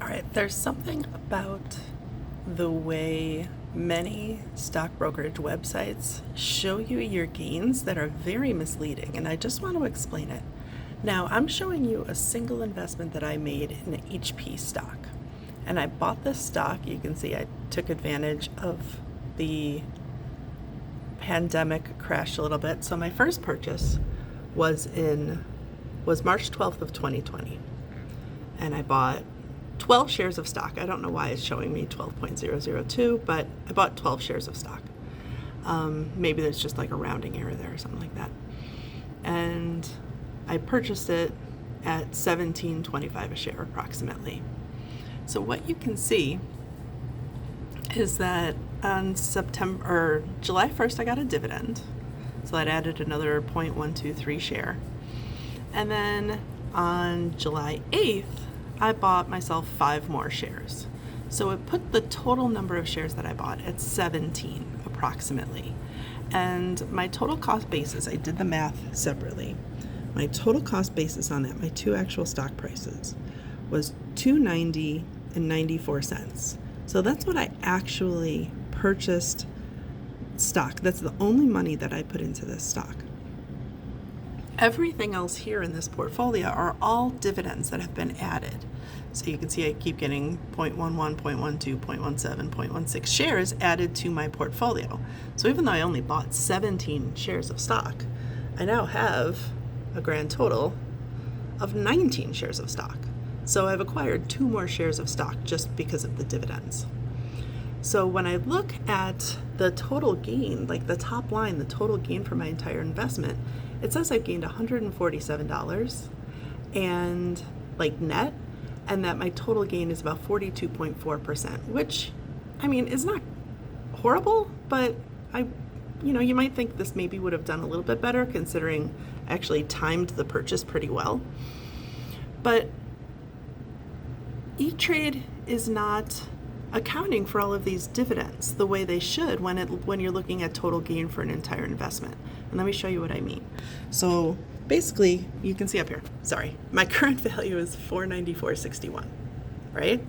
All right, there's something about the way many stock brokerage websites show you your gains that are very misleading, and I just want to explain it. Now, I'm showing you a single investment that I made in an HP stock, and I bought this stock. You can see I took advantage of the pandemic crash a little bit. So my first purchase was March 12th of 2020, and I bought 12 shares of stock. I don't know why it's showing me 12.002, but I bought 12 shares of stock. Maybe there's just like a rounding error there or something like that. And I purchased it at $17.25 a share approximately. So what you can see is that on July 1st, I got a dividend. So that added another 0.123 share. And then on July 8th, I bought myself 5 more shares. So it put the total number of shares that I bought at 17 approximately. And my total cost basis, I did the math separately. My total cost basis on that, my two actual stock prices, was $2.90 and 94 cents. So that's what I actually purchased stock. That's the only money that I put into this stock. Everything else here in this portfolio are all dividends that have been added. So you can see I keep getting 0.11, 0.12, 0.17, 0.16 shares added to my portfolio. So even though I only bought 17 shares of stock, I now have a grand total of 19 shares of stock. So I've acquired 2 more shares of stock just because of the dividends. So when I look at the total gain, like the top line, the total gain for my entire investment, it says I've gained $147 and like net, and that my total gain is about 42.4%, which I mean is not horrible, but you might think this maybe would have done a little bit better considering I actually timed the purchase pretty well. But E-Trade is not accounting for all of these dividends the way they should when you're looking at total gain for an entire investment. And let me show you what I mean. So basically, you can see up here, my current value is $494.61, right?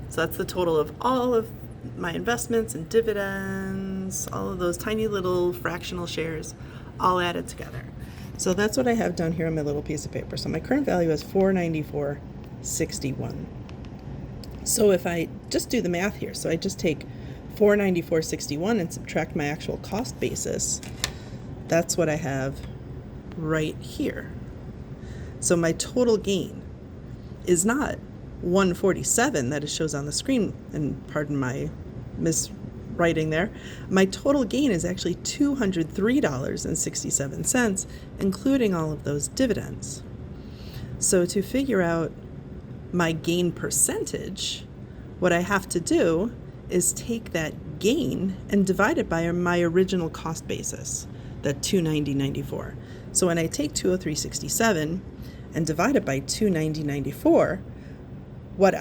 So that's the total of all of my investments and dividends, all of those tiny little fractional shares, all added together. So that's what I have down here on my little piece of paper. So my current value is $494.61. So if I just do the math here, so I just take $494.61 and subtract my actual cost basis, that's what I have right here. So my total gain is not 147 that it shows on the screen, and pardon my miswriting there. My total gain is actually $203.67, including all of those dividends. So to figure out my gain percentage, what I have to do is take that gain and divide it by my original cost basis, that $290.94. So when I take $203.67 and divide it by $290.94, what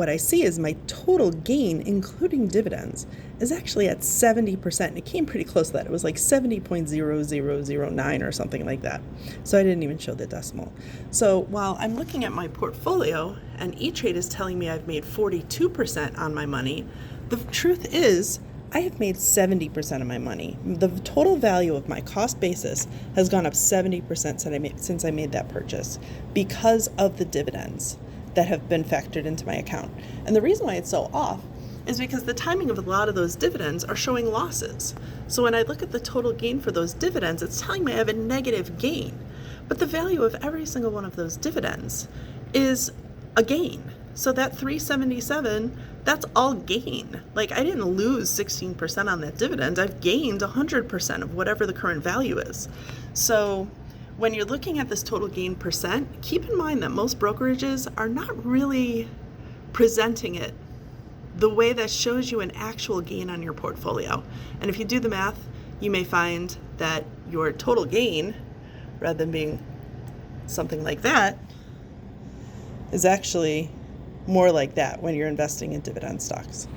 I see is my total gain, including dividends, is actually at 70%. It came pretty close to that. It was like 70.0009 or something like that. So I didn't even show the decimal. So while I'm looking at my portfolio and E-Trade is telling me I've made 42% on my money, the truth is I have made 70% of my money. The total value of my cost basis has gone up 70% since I made that purchase because of the dividends that have been factored into my account. And the reason why it's so off is because the timing of a lot of those dividends are showing losses. So when I look at the total gain for those dividends, it's telling me I have a negative gain. But the value of every single one of those dividends is a gain. So that 377, that's all gain. Like I didn't lose 16% on that dividend. I've gained 100% of whatever the current value is. So when you're looking at this total gain percent, keep in mind that most brokerages are not really presenting it the way that shows you an actual gain on your portfolio. And if you do the math, you may find that your total gain, rather than being something like that, is actually more like that when you're investing in dividend stocks.